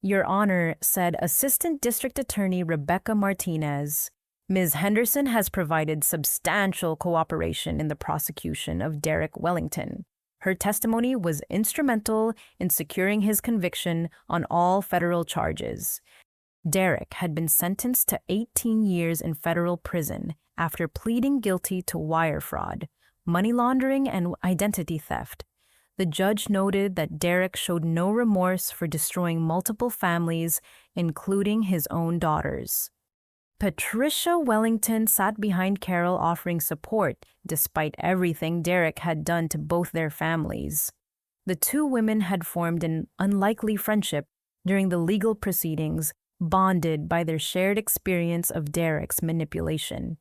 "Your Honor," said Assistant District Attorney Rebecca Martinez, "Ms. Henderson has provided substantial cooperation in the prosecution of Derek Wellington. Her testimony was instrumental in securing his conviction on all federal charges. Derek had been sentenced to 18 years in federal prison after pleading guilty to wire fraud, money laundering, and identity theft. The judge noted that Derek showed no remorse for destroying multiple families, including his own daughters." Patricia Wellington sat behind Carol, offering support despite everything Derek had done to both their families. The two women had formed an unlikely friendship during the legal proceedings, bonded by their shared experience of Derek's manipulation.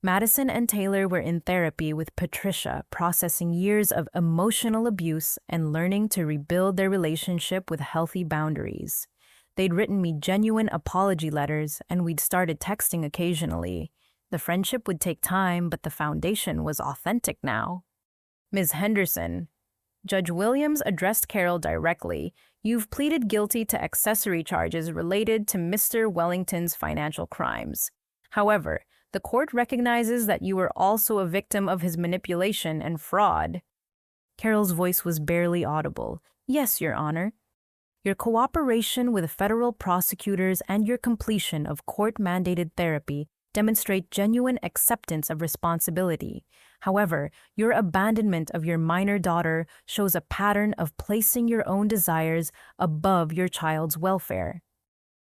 Madison and Taylor were in therapy with Patricia, processing years of emotional abuse and learning to rebuild their relationship with healthy boundaries. They'd written me genuine apology letters, and we'd started texting occasionally. The friendship would take time, but the foundation was authentic now. "Ms. Henderson," Judge Williams addressed Carol directly, "you've pleaded guilty to accessory charges related to Mr. Wellington's financial crimes. However, the court recognizes that you were also a victim of his manipulation and fraud." Carol's voice was barely audible. "Yes, Your Honor." Your cooperation with federal prosecutors and your completion of court-mandated therapy demonstrate genuine acceptance of responsibility. However, your abandonment of your minor daughter shows a pattern of placing your own desires above your child's welfare.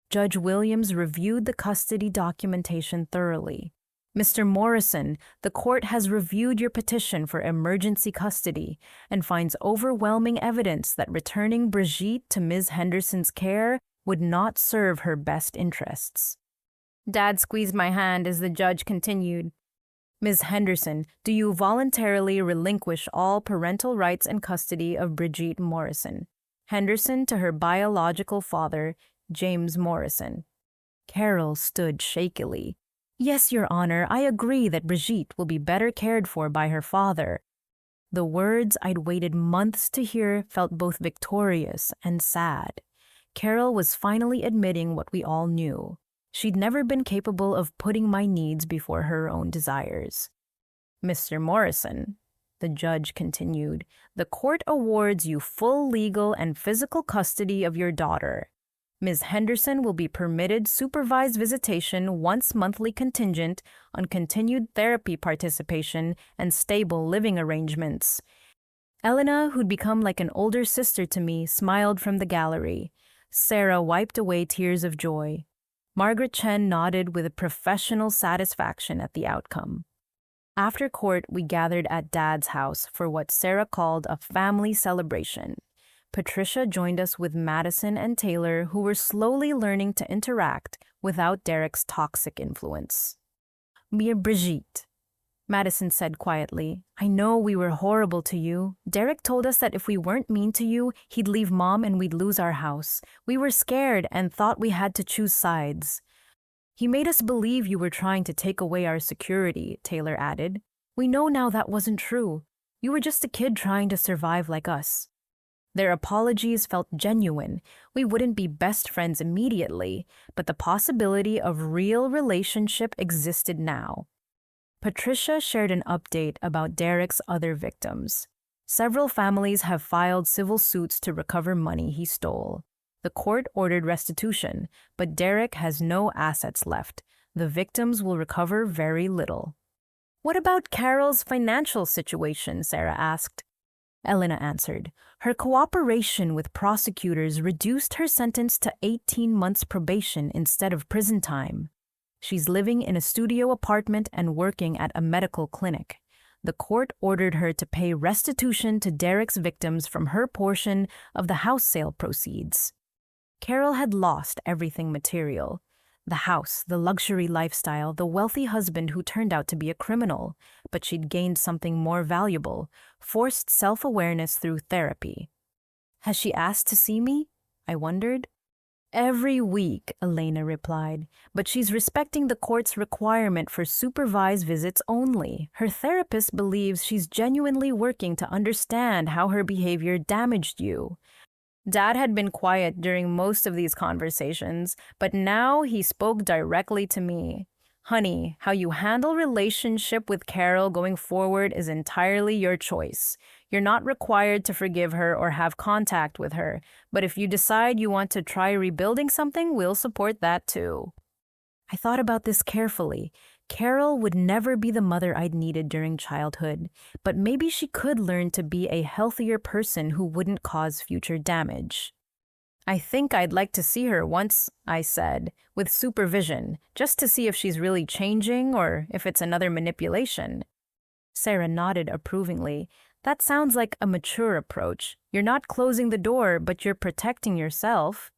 Judge Williams reviewed the custody documentation thoroughly. Mr. Morrison, the court has reviewed your petition for emergency custody and finds overwhelming evidence that returning Brigitte to Ms. Henderson's care would not serve her best interests. Dad squeezed my hand as the judge continued. Ms. Henderson, do you voluntarily relinquish all parental rights and custody of Brigitte Morrison, Henderson, to her biological father, James Morrison? Carol stood shakily. Yes, Your Honor, I agree that Brigitte will be better cared for by her father. The words I'd waited months to hear felt both victorious and sad. Carol was finally admitting what we all knew. She'd never been capable of putting my needs before her own desires. Mr. Morrison, the judge continued, the court awards you full legal and physical custody of your daughter. Ms. Henderson will be permitted supervised visitation once monthly contingent on continued therapy participation and stable living arrangements. Elena, who'd become like an older sister to me, smiled from the gallery. Sarah wiped away tears of joy. Margaret Chen nodded with a professional satisfaction at the outcome. After court, we gathered at Dad's house for what Sarah called a family celebration. Patricia joined us with Madison and Taylor, who were slowly learning to interact without Derek's toxic influence. "Dear Brigitte," Madison said quietly, "I know we were horrible to you. Derek told us that if we weren't mean to you, he'd leave Mom and we'd lose our house. We were scared and thought we had to choose sides. He made us believe you were trying to take away our security," Taylor added. "We know now that wasn't true. You were just a kid trying to survive like us." Their apologies felt genuine. We wouldn't be best friends immediately, but the possibility of real relationship existed now. Patricia shared an update about Derek's other victims. Several families have filed civil suits to recover money he stole. The court ordered restitution, but Derek has no assets left. The victims will recover very little. "What about Carol's financial situation?" Sarah asked. Elena answered. Her cooperation with prosecutors reduced her sentence to 18 months probation instead of prison time. She's living in a studio apartment and working at a medical clinic. The court ordered her to pay restitution to Derek's victims from her portion of the house sale proceeds. Carol had lost everything material. The house, the luxury lifestyle, the wealthy husband who turned out to be a criminal, but she'd gained something more valuable, forced self-awareness through therapy. "Has she asked to see me?" I wondered. "Every week," Elena replied, "but she's respecting the court's requirement for supervised visits only. Her therapist believes she's genuinely working to understand how her behavior damaged you." Dad had been quiet during most of these conversations, but now he spoke directly to me. "Honey, how you handle relationship with Carol going forward is entirely your choice. You're not required to forgive her or have contact with her, but if you decide you want to try rebuilding something, we'll support that too." I thought about this carefully. Carol would never be the mother I'd needed during childhood, but maybe she could learn to be a healthier person who wouldn't cause future damage. "I think I'd like to see her once," I said, "with supervision, just to see if she's really changing or if it's another manipulation." Sarah nodded approvingly. "That sounds like a mature approach. You're not closing the door, but you're protecting yourself."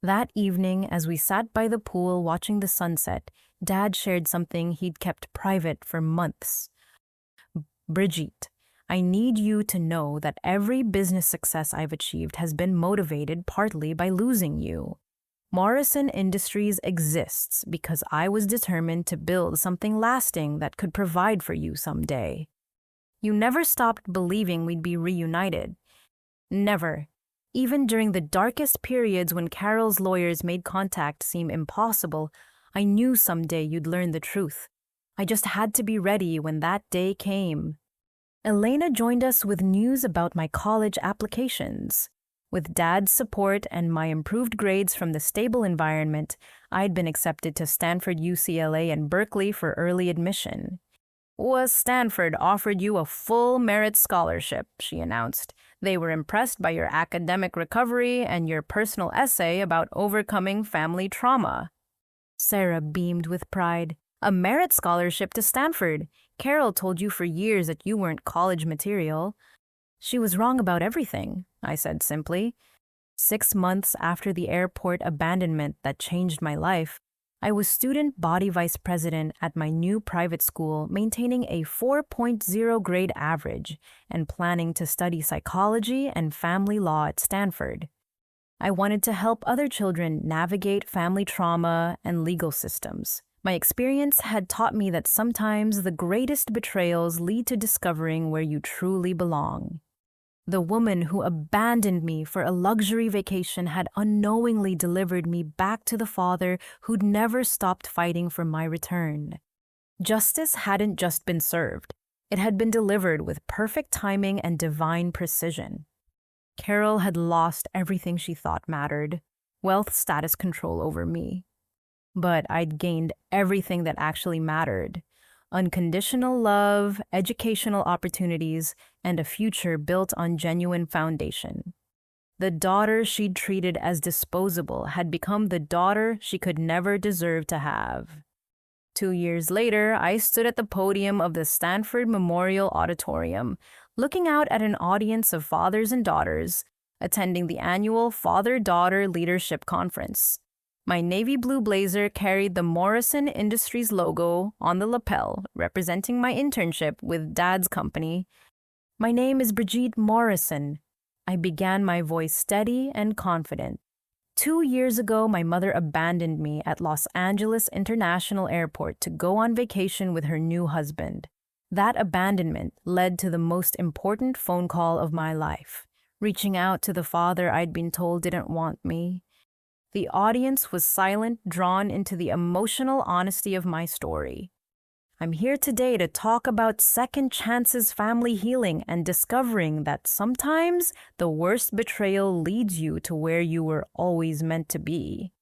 That evening, as we sat by the pool watching the sunset, Dad shared something he'd kept private for months. "Brigitte, I need you to know that every business success I've achieved has been motivated partly by losing you. Morrison Industries exists because I was determined to build something lasting that could provide for you someday. You never stopped believing we'd be reunited. Never. Even during the darkest periods when Carol's lawyers made contact seem impossible, I knew someday you'd learn the truth. I just had to be ready when that day came." Elena joined us with news about my college applications. With Dad's support and my improved grades from the stable environment, I'd been accepted to Stanford, UCLA, and Berkeley for early admission. Was Stanford offered you a full merit scholarship, she announced. They were impressed by your academic recovery and your personal essay about overcoming family trauma. Sarah beamed with pride. A merit scholarship to Stanford. Carol told you for years that you weren't college material. She was wrong about everything, I said simply. 6 months after the airport abandonment that changed my life, I was student body vice president at my new private school, maintaining a 4.0 grade average and planning to study psychology and family law at Stanford. I wanted to help other children navigate family trauma and legal systems. My experience had taught me that sometimes the greatest betrayals lead to discovering where you truly belong. The woman who abandoned me for a luxury vacation had unknowingly delivered me back to the father who'd never stopped fighting for my return. Justice hadn't just been served. It had been delivered with perfect timing and divine precision. Carol had lost everything she thought mattered, wealth, status, control over me. But I'd gained everything that actually mattered. Unconditional love, educational opportunities, and a future built on genuine foundation. The daughter she'd treated as disposable had become the daughter she could never deserve to have. 2 years later, I stood at the podium of the Stanford Memorial Auditorium, looking out at an audience of fathers and daughters, attending the annual Father-Daughter Leadership Conference. My navy blue blazer carried the Morrison Industries logo on the lapel, representing my internship with Dad's company. My name is Brigitte Morrison. I began, my voice steady and confident. 2 years ago, my mother abandoned me at Los Angeles International Airport to go on vacation with her new husband. That abandonment led to the most important phone call of my life, reaching out to the father I'd been told didn't want me. The audience was silent, drawn into the emotional honesty of my story. I'm here today to talk about second chances, family healing, and discovering that sometimes the worst betrayal leads you to where you were always meant to be.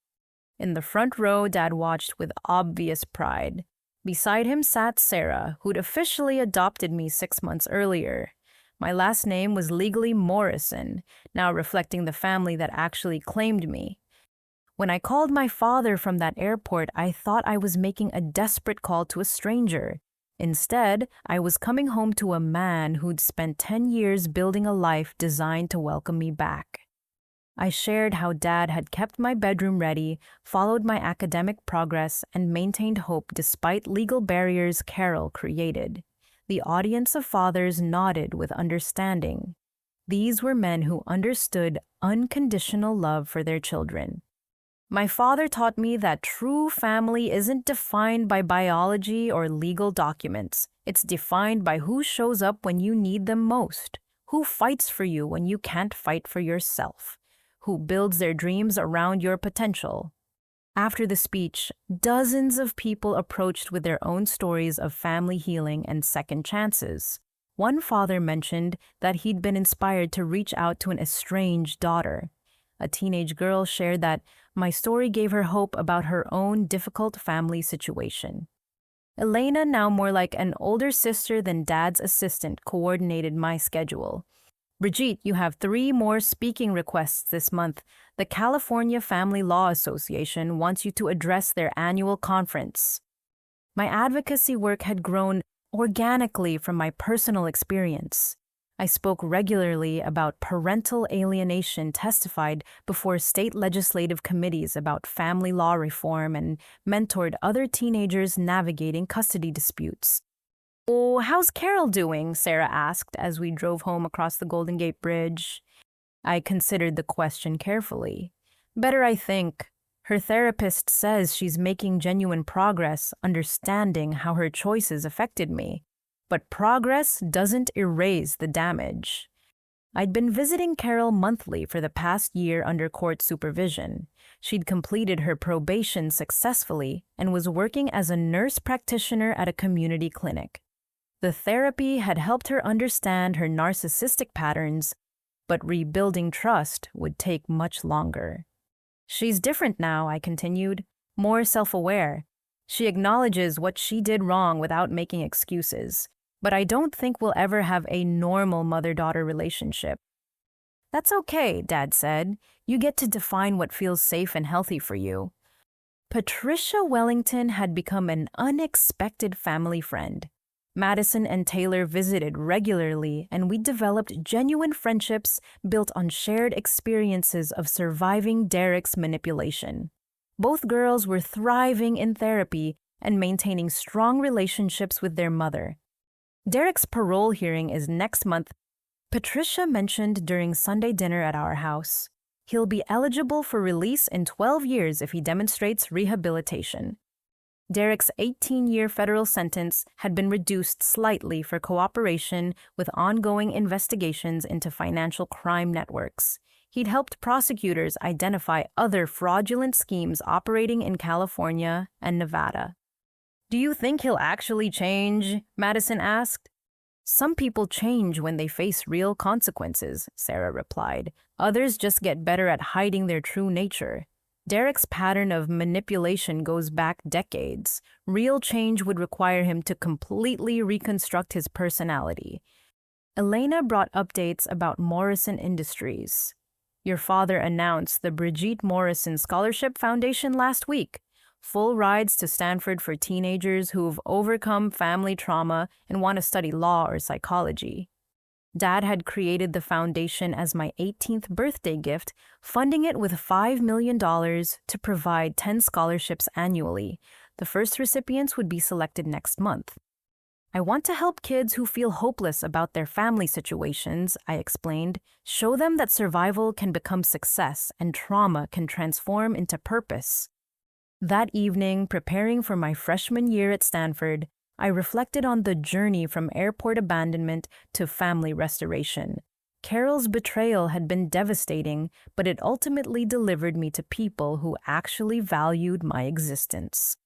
In the front row, Dad watched with obvious pride. Beside him sat Sarah, who'd officially adopted me 6 months earlier. My last name was legally Morrison, now reflecting the family that actually claimed me. When I called my father from that airport, I thought I was making a desperate call to a stranger. Instead, I was coming home to a man who'd spent 10 years building a life designed to welcome me back. I shared how Dad had kept my bedroom ready, followed my academic progress, and maintained hope despite legal barriers Carol created. The audience of fathers nodded with understanding. These were men who understood unconditional love for their children. My father taught me that true family isn't defined by biology or legal documents. It's defined by who shows up when you need them most, who fights for you when you can't fight for yourself, who builds their dreams around your potential. After the speech, dozens of people approached with their own stories of family healing and second chances. One father mentioned that he'd been inspired to reach out to an estranged daughter. A teenage girl shared that my story gave her hope about her own difficult family situation. Elena, now more like an older sister than Dad's assistant, coordinated my schedule. Brigitte, you have 3 more speaking requests this month. The California Family Law Association wants you to address their annual conference. My advocacy work had grown organically from my personal experience. I spoke regularly about parental alienation, testified before state legislative committees about family law reform, and mentored other teenagers navigating custody disputes. "Oh, how's Carol doing?" Sarah asked as we drove home across the Golden Gate Bridge. I considered the question carefully. Better, I think. Her therapist says she's making genuine progress, understanding how her choices affected me. But progress doesn't erase the damage. I'd been visiting Carol monthly for the past year under court supervision. She'd completed her probation successfully and was working as a nurse practitioner at a community clinic. The therapy had helped her understand her narcissistic patterns, but rebuilding trust would take much longer. She's different now, I continued, more self-aware. She acknowledges what she did wrong without making excuses, but I don't think we'll ever have a normal mother-daughter relationship. That's okay, Dad said. You get to define what feels safe and healthy for you. Patricia Wellington had become an unexpected family friend. Madison and Taylor visited regularly, and we developed genuine friendships built on shared experiences of surviving Derek's manipulation. Both girls were thriving in therapy and maintaining strong relationships with their mother. Derek's parole hearing is next month. Patricia mentioned during Sunday dinner at our house. He'll be eligible for release in 12 years if he demonstrates rehabilitation. Derek's 18-year federal sentence had been reduced slightly for cooperation with ongoing investigations into financial crime networks. He'd helped prosecutors identify other fraudulent schemes operating in California and Nevada. "Do you think he'll actually change?" Madison asked. "Some people change when they face real consequences," Sarah replied. "Others just get better at hiding their true nature. Derek's pattern of manipulation goes back decades. Real change would require him to completely reconstruct his personality." Elena brought updates about Morrison Industries. "Your father announced the Brigitte Morrison Scholarship Foundation last week. Full rides to Stanford for teenagers who've overcome family trauma and want to study law or psychology. Dad had created the foundation as my 18th birthday gift, funding it with $5 million to provide 10 scholarships annually. The first recipients would be selected next month. I want to help kids who feel hopeless about their family situations," I explained. "Show them that survival can become success and trauma can transform into purpose." That evening, preparing for my freshman year at Stanford, I reflected on the journey from airport abandonment to family restoration. Carol's betrayal had been devastating, but it ultimately delivered me to people who actually valued my existence.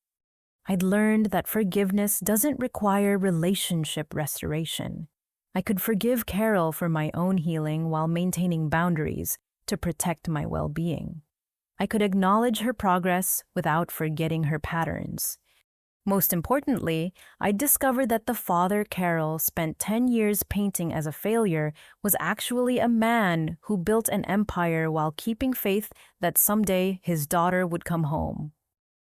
I'd learned that forgiveness doesn't require relationship restoration. I could forgive Carol for my own healing while maintaining boundaries to protect my well-being. I could acknowledge her progress without forgetting her patterns. Most importantly, I discovered that the father Carol spent 10 years painting as a failure was actually a man who built an empire while keeping faith that someday his daughter would come home.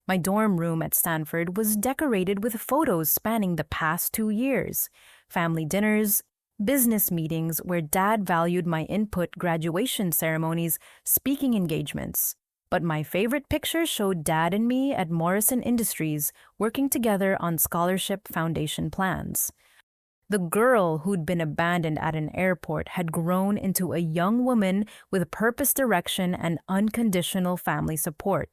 My dorm room at Stanford was decorated with photos spanning the past 2 years, family dinners, business meetings where Dad valued my input, graduation ceremonies, speaking engagements. But my favorite picture showed Dad and me at Morrison Industries working together on scholarship foundation plans. The girl who'd been abandoned at an airport had grown into a young woman with purpose, direction, and unconditional family support.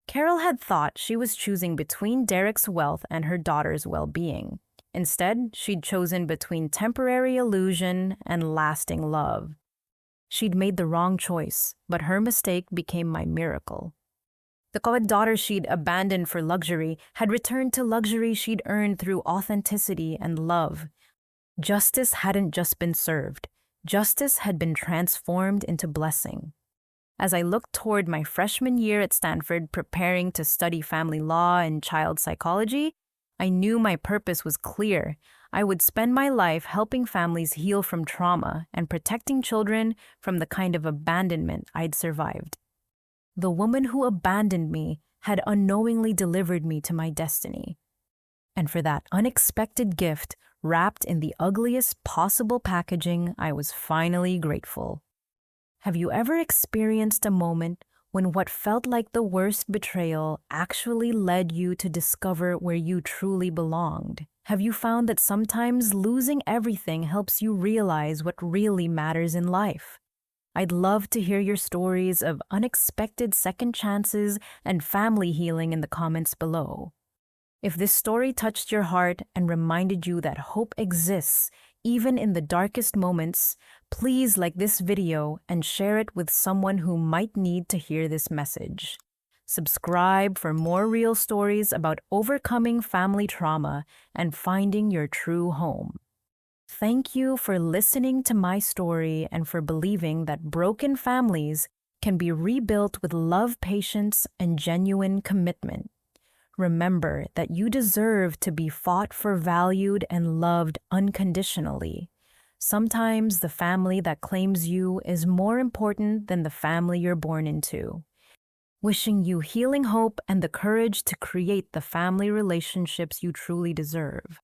Carol had thought she was choosing between Derek's wealth and her daughter's well-being. Instead, she'd chosen between temporary illusion and lasting love. She'd made the wrong choice, but her mistake became my miracle. The daughter she'd abandoned for luxury had returned to luxury she'd earned through authenticity and love. Justice hadn't just been served. Justice had been transformed into blessing. As I looked toward my freshman year at Stanford, preparing to study family law and child psychology, I knew my purpose was clear. I would spend my life helping families heal from trauma and protecting children from the kind of abandonment I'd survived. The woman who abandoned me had unknowingly delivered me to my destiny. And for that unexpected gift, wrapped in the ugliest possible packaging, I was finally grateful. Have you ever experienced a moment when what felt like the worst betrayal actually led you to discover where you truly belonged? Have you found that sometimes losing everything helps you realize what really matters in life? I'd love to hear your stories of unexpected second chances and family healing in the comments below. If this story touched your heart and reminded you that hope exists even in the darkest moments, please like this video and share it with someone who might need to hear this message. Subscribe for more real stories about overcoming family trauma and finding your true home. Thank you for listening to my story and for believing that broken families can be rebuilt with love, patience, and genuine commitment. Remember that you deserve to be fought for, valued, and loved unconditionally. Sometimes the family that claims you is more important than the family you're born into. Wishing you healing hope and the courage to create the family relationships you truly deserve.